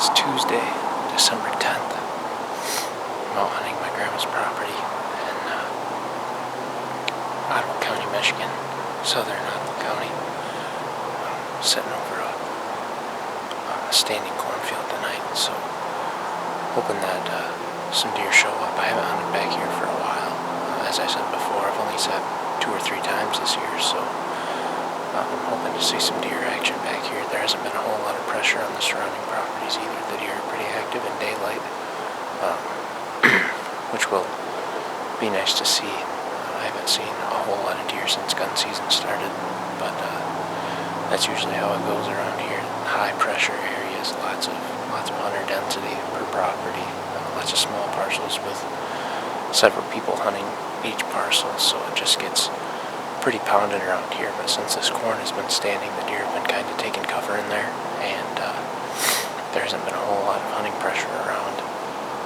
It's Tuesday, December 10th. I'm out hunting my grandma's property in Ottawa County, Michigan, southern Ottawa County. I'm sitting over a standing cornfield tonight, so hoping that some deer show up. I haven't hunted back here for a while. As I said before, I've only sat 2 or 3 times this year, so I'm hoping to see some deer action back here. There hasn't been a whole lot of pressure on the surrounding properties either. The deer are pretty active in daylight, which will be nice to see. I haven't seen a whole lot of deer since gun season started, but that's usually how it goes around here. High pressure areas, lots of hunter density per property, lots of small parcels with several people hunting each parcel, so it just gets pretty pounded around here. But since this corn has been standing, the deer have been kind of taking cover in there, and there hasn't been a whole lot of hunting pressure around,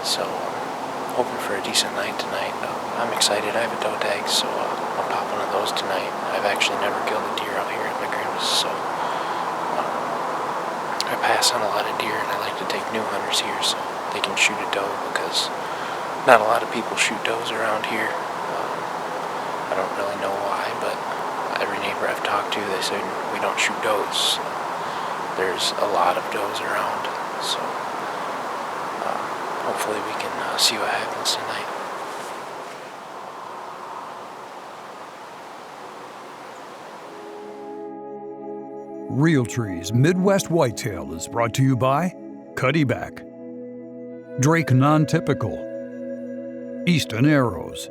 so I'm hoping for a decent night tonight. I'm excited. I have a doe tag, so I'll pop one of those tonight. I've actually never killed a deer out here at my grandma's, so I pass on a lot of deer, and I like to take new hunters here so they can shoot a doe, because not a lot of people shoot does around here. I don't really know why, but every neighbor I've talked to, they say we don't shoot does. There's a lot of does around, so hopefully we can see what happens tonight. Realtree's Midwest Whitetail is brought to you by Cuddyback, Drake Non-Typical, Easton Arrows,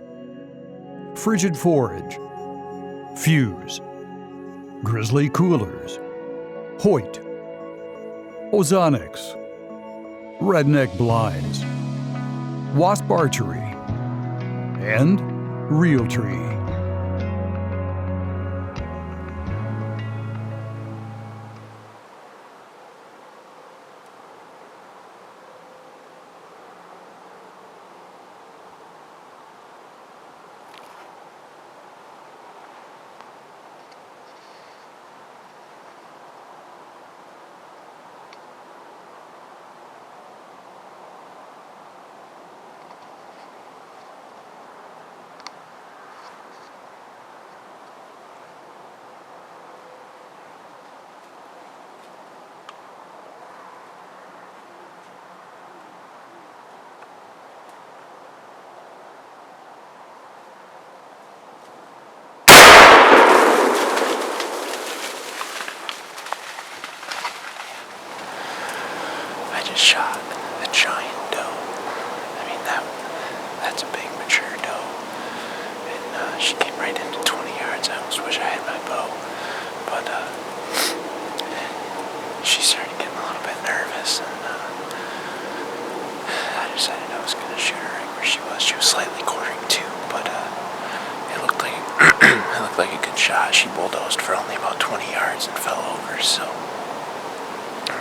Frigid Forage, Fuse, Grizzly Coolers, Hoyt, Ozonics, Redneck Blinds, Wasp Archery, and Realtree. Shot a giant doe. I mean, that's a big mature doe, and she came right into 20 yards. I almost wish I had my bow, but she started getting a little bit nervous, and I decided I was going to shoot her right where she was. She was slightly quartering too, but it looked like it looked like a good shot. She bulldozed for only about 20 yards and fell over, so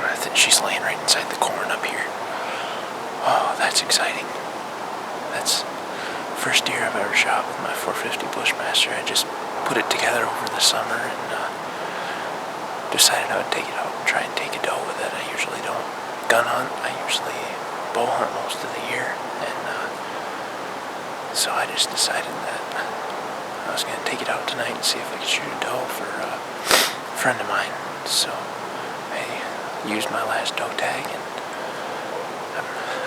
I think she's laying right inside the corn up here. Oh, that's exciting. That's the first deer I've ever shot with my 450 Bushmaster. I just put it together over the summer and decided I would take it out and try and take a doe with it. I usually don't gun hunt. I usually bow hunt most of the year, and so I just decided that I was going to take it out tonight and see if I could shoot a doe for a friend of mine. So I used my last doe tag, and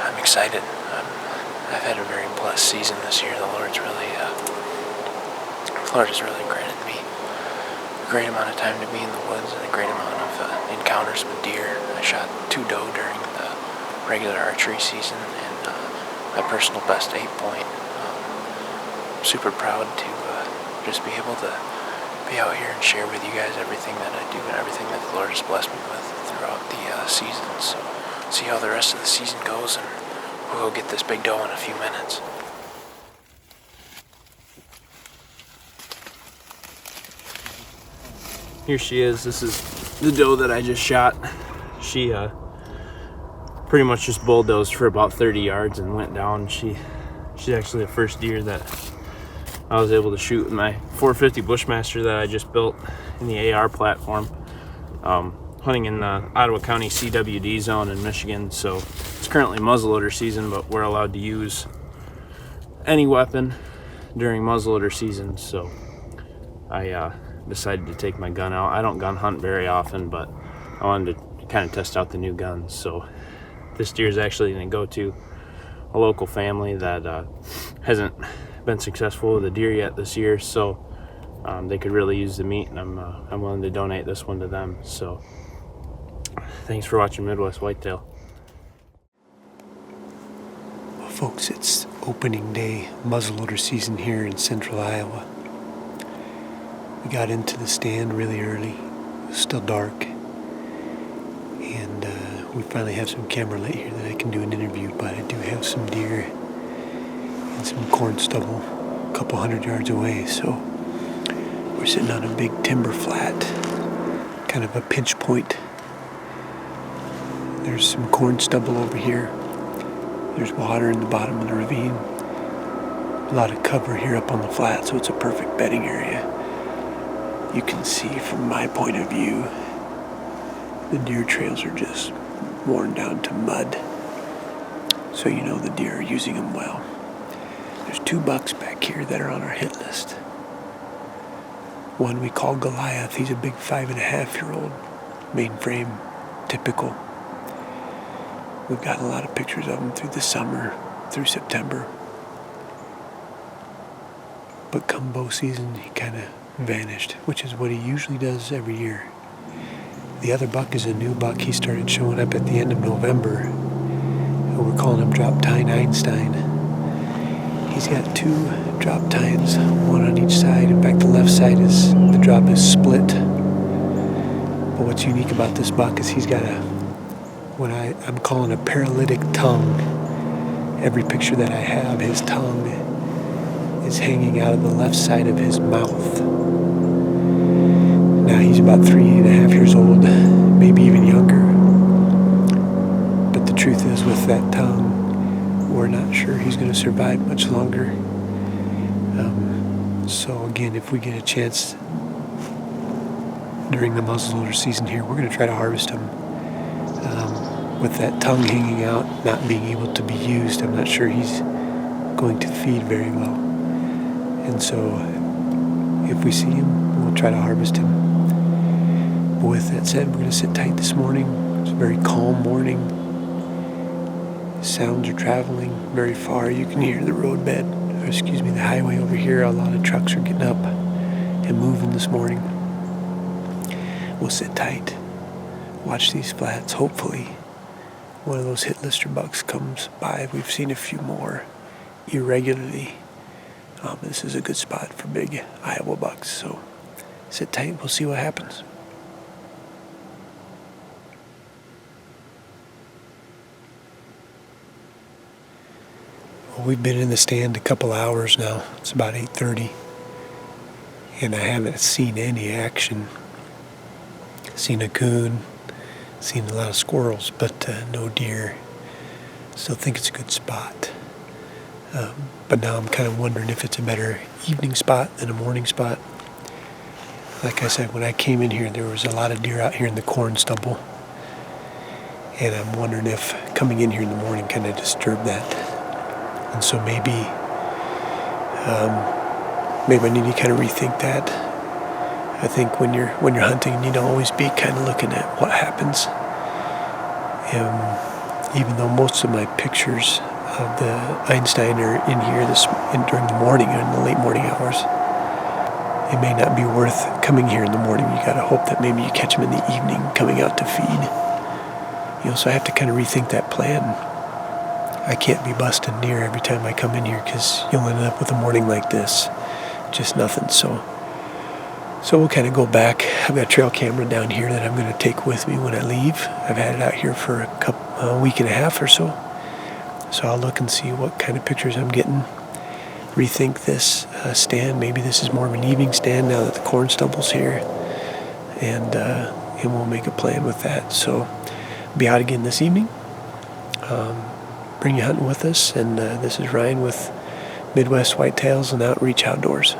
I'm excited. I've had a very blessed season this year. The Lord has really granted me a great amount of time to be in the woods and a great amount of encounters with deer. I shot 2 doe during the regular archery season, and my personal best 8-point. I'm super proud to just be able to be out here and share with you guys everything that I do and everything that the Lord has blessed me with throughout the season. So see how the rest of the season goes, and we'll go get this big doe in a few minutes. Here she is. This is the doe that I just shot. She pretty much just bulldozed for about 30 yards and went down. She's actually the first deer that I was able to shoot with my 450 Bushmaster that I just built in the AR platform. hunting in the Ottawa County CWD zone in Michigan, so it's currently muzzleloader season, but we're allowed to use any weapon during muzzleloader season, so I decided to take my gun out. I don't gun hunt very often, but I wanted to kind of test out the new guns. So this deer is actually going to go to a local family that hasn't been successful with a deer yet this year, so they could really use the meat, and I'm willing to donate this one to them. So thanks for watching Midwest Whitetail. Well, folks, it's opening day muzzleloader season here in central Iowa. We got into the stand really early. It was still dark, and we finally have some camera light here that I can do an interview, but I do have some deer and some corn stubble a couple 100 yards away, so we're sitting on a big timber flat, kind of a pinch point. There's some corn stubble over here. There's water in the bottom of the ravine. A lot of cover here up on the flat, so it's a perfect bedding area. You can see from my point of view, the deer trails are just worn down to mud, so you know the deer are using them well. There's 2 bucks back here that are on our hit list. One we call Goliath. He's a big 5.5-year-old, mainframe, typical. We've got a lot of pictures of him through the summer, through September. But come bow season, he kind of vanished, which is what he usually does every year. The other buck is a new buck. He started showing up at the end of November. And we're calling him Drop Tine Einstein. He's got 2 drop tines, one on each side. In fact, the left side is, the drop is split. But what's unique about this buck is he's got what I'm calling a paralytic tongue. Every picture that I have, his tongue is hanging out of the left side of his mouth. Now he's about 3.5 years old, maybe even younger. But the truth is, with that tongue, we're not sure he's going to survive much longer. So again, if we get a chance during the muzzleloader season here, we're going to try to harvest him. With that tongue hanging out, not being able to be used, I'm not sure he's going to feed very well. And so if we see him, we'll try to harvest him. But with that said, we're going to sit tight this morning. It's a very calm morning. Sounds are traveling very far. You can hear the roadbed, or the highway over here. A lot of trucks are getting up and moving this morning. We'll sit tight, watch these flats. Hopefully one of those hit lister bucks comes by. We've seen a few more irregularly. This is a good spot for big Iowa bucks, so sit tight. We'll see what happens. Well, we've been in the stand a couple hours now. It's about 8:30, and I haven't seen any action. Seen a coon, seen a lot of squirrels, but no deer. Still think it's a good spot. But now I'm kind of wondering if it's a better evening spot than a morning spot. Like I said, when I came in here, there was a lot of deer out here in the corn stubble. And I'm wondering if coming in here in the morning kind of disturbed that. And so maybe I need to kind of rethink that. I think when you're hunting, you need to always be kind of looking at what happens. Even though most of my pictures of the Einstein are in here during the morning or in the late morning hours, it may not be worth coming here in the morning. You gotta hope that maybe you catch them in the evening coming out to feed. So I have to kind of rethink that plan. I can't be busting deer every time I come in here, because you'll end up with a morning like this, just nothing. So we'll kind of go back. I've got a trail camera down here that I'm going to take with me when I leave. I've had it out here for a week and a half or so. So I'll look and see what kind of pictures I'm getting. Rethink this stand. Maybe this is more of an evening stand now that the corn stubble's here. And we'll make a plan with that. So I'll be out again this evening. Bring you hunting with us. And this is Ryan with Midwest Whitetails and Outreach Outdoors.